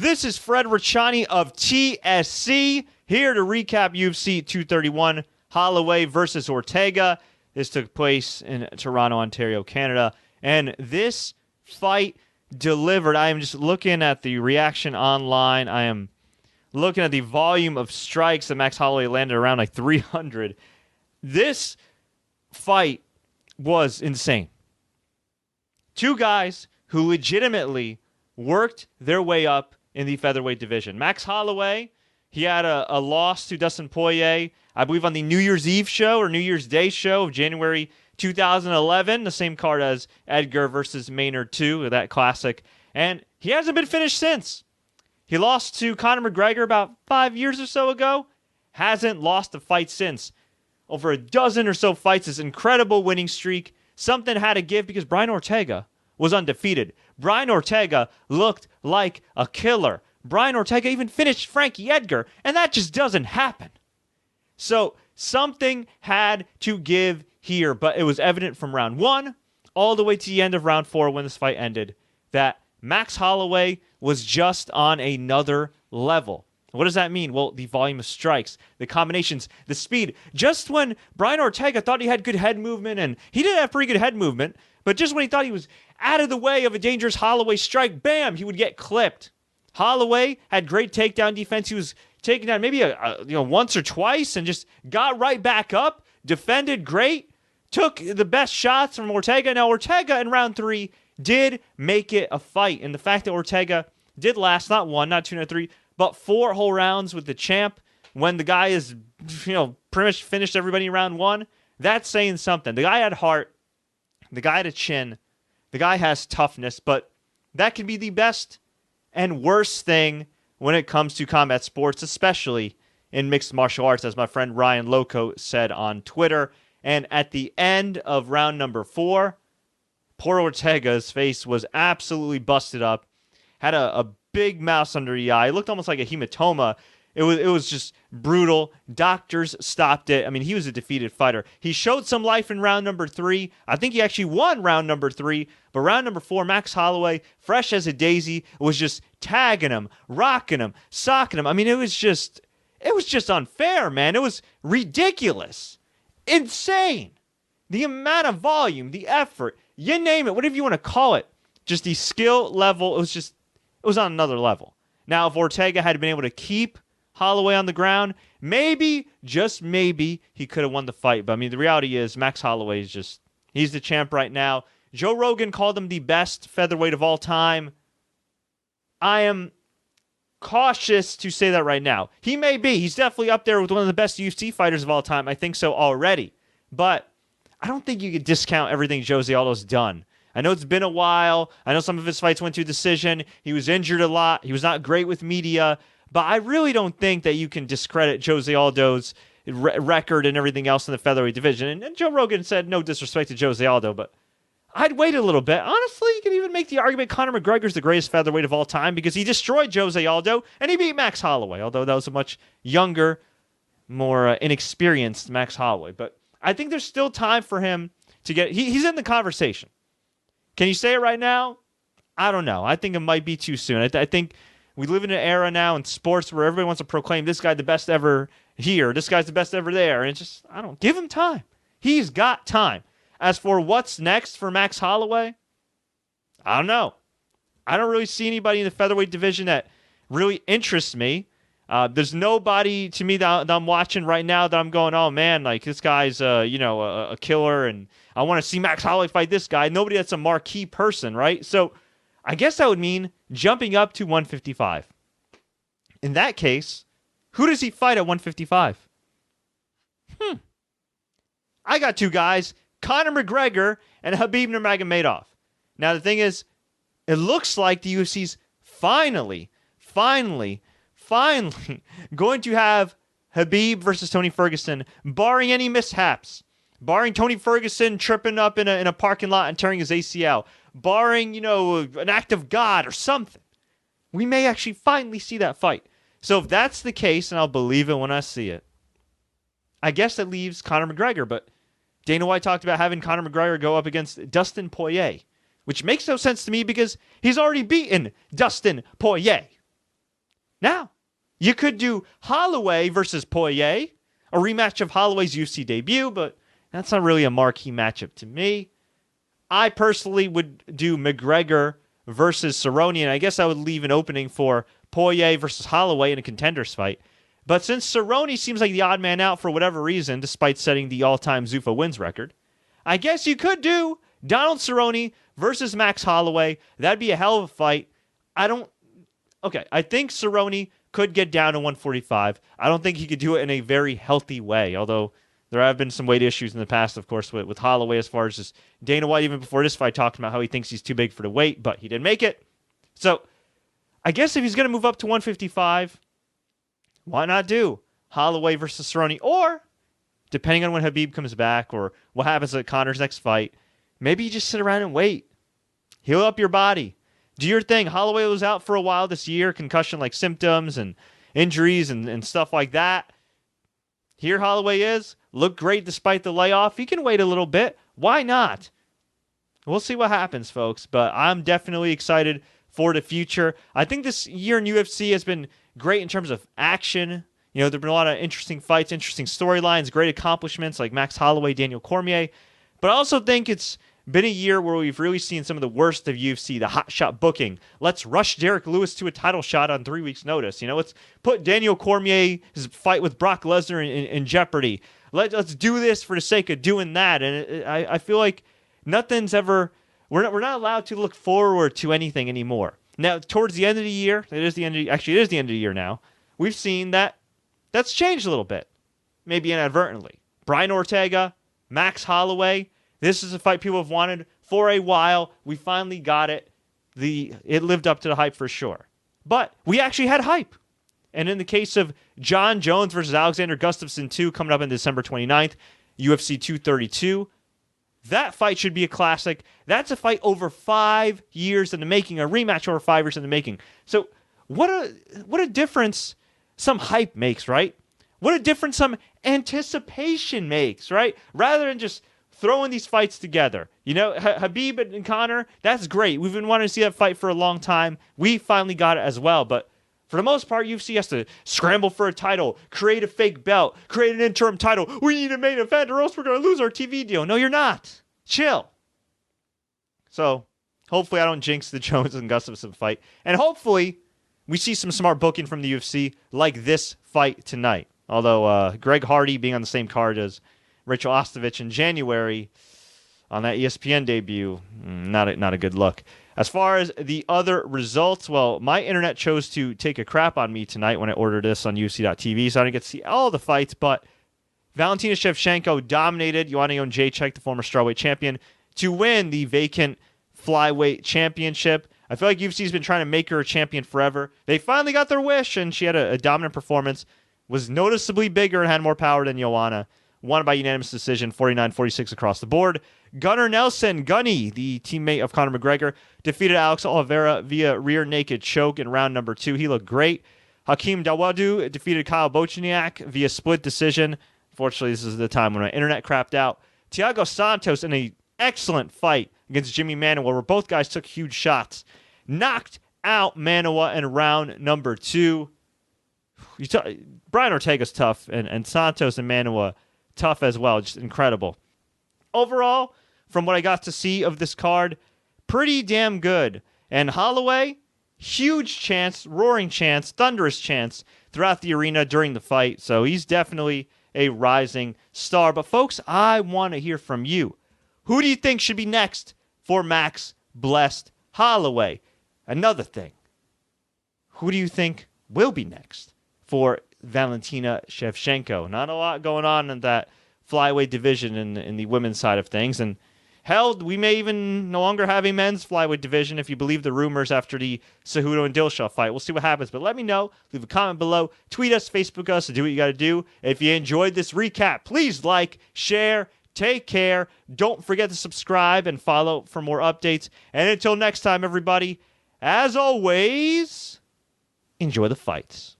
This is Fred Ricciani of TSC, here to recap UFC 231, Holloway versus Ortega. This took place in Toronto, Ontario, Canada. And this fight delivered. I am just looking at the reaction online. I am looking at the volume of strikes that Max Holloway landed, around like 300. This fight was insane. Two guys who legitimately worked their way up in the featherweight division. Max Holloway, he had a loss to Dustin Poirier, I believe on the New Year's Eve show or New Year's Day show of January 2011, the same card as Edgar versus Maynard 2, that classic. And he hasn't been finished since. He lost to Conor McGregor about 5 years or so ago. Hasn't lost a fight since. Over a dozen or so fights, this incredible winning streak. Something had to give because Brian Ortega was undefeated. Brian Ortega looked like a killer. Brian Ortega even finished Frankie Edgar, and that just doesn't happen. So something had to give here, but it was evident from round 1 all the way to the end of round 4 when this fight ended that Max Holloway was just on another level. What does that mean? Well, the volume of strikes, the combinations, the speed. Just when Brian Ortega thought he had good head movement, and he did have pretty good head movement, but just when he thought he was out of the way of a dangerous Holloway strike, bam, he would get clipped. Holloway had great takedown defense. He was taken down maybe once or twice and just got right back up, defended great, took the best shots from Ortega. Now, Ortega in round 3 did make it a fight, and the fact that Ortega did last not 1, not 2, not 3, but 4 whole rounds with the champ when the guy is, pretty much finished everybody in round 1, that's saying something. The guy had heart. The guy had a chin. The guy has toughness, but that can be the best and worst thing when it comes to combat sports, especially in mixed martial arts, as my friend Ryan Loco said on Twitter. And at the end of round number 4, poor Ortega's face was absolutely busted up, had a big mouse under the eye. It looked almost like a hematoma. It was just brutal. Doctors stopped it. I mean, he was a defeated fighter. He showed some life in round number 3. I think he actually won round number 3. But round number 4, Max Holloway, fresh as a daisy, was just tagging him, rocking him, socking him. I mean, it was just unfair, man. It was ridiculous. Insane. The amount of volume, the effort, you name it, whatever you want to call it. Just the skill level, it was on another level. Now, if Ortega had been able to keep Holloway on the ground, maybe, just maybe, he could have won the fight. But I mean, the reality is Max Holloway is he's the champ right now. Joe Rogan called him the best featherweight of all time. I am cautious to say that right now. He may be. He's definitely up there with one of the best UFC fighters of all time. I think so already. But I don't think you could discount everything Jose Aldo's done. I know it's been a while. I know some of his fights went to decision. He was injured a lot. He was not great with media. But I really don't think that you can discredit Jose Aldo's record and everything else in the featherweight division. And Joe Rogan said no disrespect to Jose Aldo, but I'd wait a little bit. Honestly, you can even make the argument Conor McGregor's the greatest featherweight of all time because he destroyed Jose Aldo and he beat Max Holloway, although that was a much younger, more inexperienced Max Holloway. But I think there's still time for him to get... He's in the conversation. Can you say it right now? I don't know. I think it might be too soon. I think we live in an era now in sports where everybody wants to proclaim this guy the best ever here, this guy's the best ever there, and it's just, I don't... Give him time. He's got time. As for what's next for Max Holloway, I don't know. I don't really see anybody in the featherweight division that really interests me. There's nobody to me that I'm watching right now that I'm going, oh man, like this guy's a killer, and I want to see Max Holloway fight this guy. Nobody that's a marquee person, right? So I guess that would mean jumping up to 155. In that case, who does he fight at 155? I got two guys, Conor McGregor and Khabib Nurmagomedov. Now the thing is, it looks like the UFC's finally going to have Khabib versus Tony Ferguson, barring any mishaps, barring Tony Ferguson tripping up in a parking lot and tearing his ACL, barring, an act of God or something. We may actually finally see that fight. So if that's the case, and I'll believe it when I see it, I guess that leaves Conor McGregor, but Dana White talked about having Conor McGregor go up against Dustin Poirier, which makes no sense to me because he's already beaten Dustin Poirier. Now, you could do Holloway versus Poirier, a rematch of Holloway's UFC debut, but that's not really a marquee matchup to me. I personally would do McGregor versus Cerrone, and I guess I would leave an opening for Poirier versus Holloway in a contenders fight. But since Cerrone seems like the odd man out for whatever reason, despite setting the all-time Zuffa wins record, I guess you could do Donald Cerrone versus Max Holloway. That'd be a hell of a fight. I think Cerrone could get down to 145. I don't think he could do it in a very healthy way, although there have been some weight issues in the past, of course, with Holloway, as far as just Dana White, even before this fight, talking about how he thinks he's too big for the weight, but he didn't make it. So I guess if he's going to move up to 155, why not do Holloway versus Cerrone? Or, depending on when Khabib comes back or what happens at Conor's next fight, maybe you just sit around and wait. Heal up your body. Do your thing. Holloway was out for a while this year, concussion-like symptoms and injuries and stuff like that. Here Holloway is. Looked great despite the layoff. He can wait a little bit. Why not? We'll see what happens, folks. But I'm definitely excited for the future. I think this year in UFC has been great in terms of action. You know, there have been a lot of interesting fights, interesting storylines, great accomplishments like Max Holloway, Daniel Cormier. But I also think it's been a year where we've really seen some of the worst of UFC, the hot shot booking. Let's rush Derek Lewis to a title shot on 3 weeks' notice. You know, let's put Daniel Cormier's fight with Brock Lesnar in jeopardy. Let's do this for the sake of doing that. And I feel like nothing's ever... We're not allowed to look forward to anything anymore. Now, towards the end of the year, it is the end of the year now, we've seen that's changed a little bit. Maybe inadvertently. Brian Ortega, Max Holloway... This is a fight people have wanted for a while. We finally got it. It lived up to the hype for sure. But we actually had hype. And in the case of John Jones versus Alexander Gustafsson 2 coming up on December 29th, UFC 232, that fight should be a classic. That's a fight over 5 years in the making, a rematch over 5 years in the making. So what a difference some hype makes, right? What a difference some anticipation makes, right? Rather than just throwing these fights together. You know, Khabib and Conor, that's great. We've been wanting to see that fight for a long time. We finally got it as well. But for the most part, UFC has to scramble for a title, create a fake belt, create an interim title. We need a main event or else we're going to lose our TV deal. No, you're not. Chill. So, hopefully I don't jinx the Jones and Gustafsson fight. And hopefully we see some smart booking from the UFC like this fight tonight. Although Greg Hardy being on the same card as Rachel Ostovich in January on that ESPN debut, not a good look. As far as the other results, well, my internet chose to take a crap on me tonight when I ordered this on UFC.tv, so I didn't get to see all the fights, but Valentina Shevchenko dominated Joanna Jędrzejczyk, the former strawweight champion, to win the vacant Flyweight Championship. I feel like UFC's been trying to make her a champion forever. They finally got their wish, and she had a dominant performance, was noticeably bigger and had more power than Joanna. Won by unanimous decision, 49-46 across the board. Gunnar Nelson, Gunny, the teammate of Conor McGregor, defeated Alex Oliveira via rear naked choke in round number 2. He looked great. Hakeem Dawodu defeated Kyle Bochniak via split decision. Fortunately, this is the time when my internet crapped out. Thiago Santos in an excellent fight against Jimi Manuwa, where both guys took huge shots. Knocked out Manuwa in round number 2. Brian Ortega's tough, and Santos and Manuwa tough as well. Just incredible. Overall, from what I got to see of this card, pretty damn good. And Holloway, huge chance, roaring chance, thunderous chance throughout the arena during the fight. So he's definitely a rising star. But folks, I want to hear from you. Who do you think should be next for Max Blessed Holloway? Another thing, who do you think will be next for Valentina Shevchenko? Not a lot going on in that flyweight division in the women's side of things. And hell, we may even no longer have a men's flyweight division if you believe the rumors after the Cejudo and Dillashaw fight. We'll see what happens. But let me know. Leave a comment below. Tweet us, Facebook us, do what you got to do. If you enjoyed this recap, please like, share, take care. Don't forget to subscribe and follow for more updates. And until next time, everybody, as always, enjoy the fights.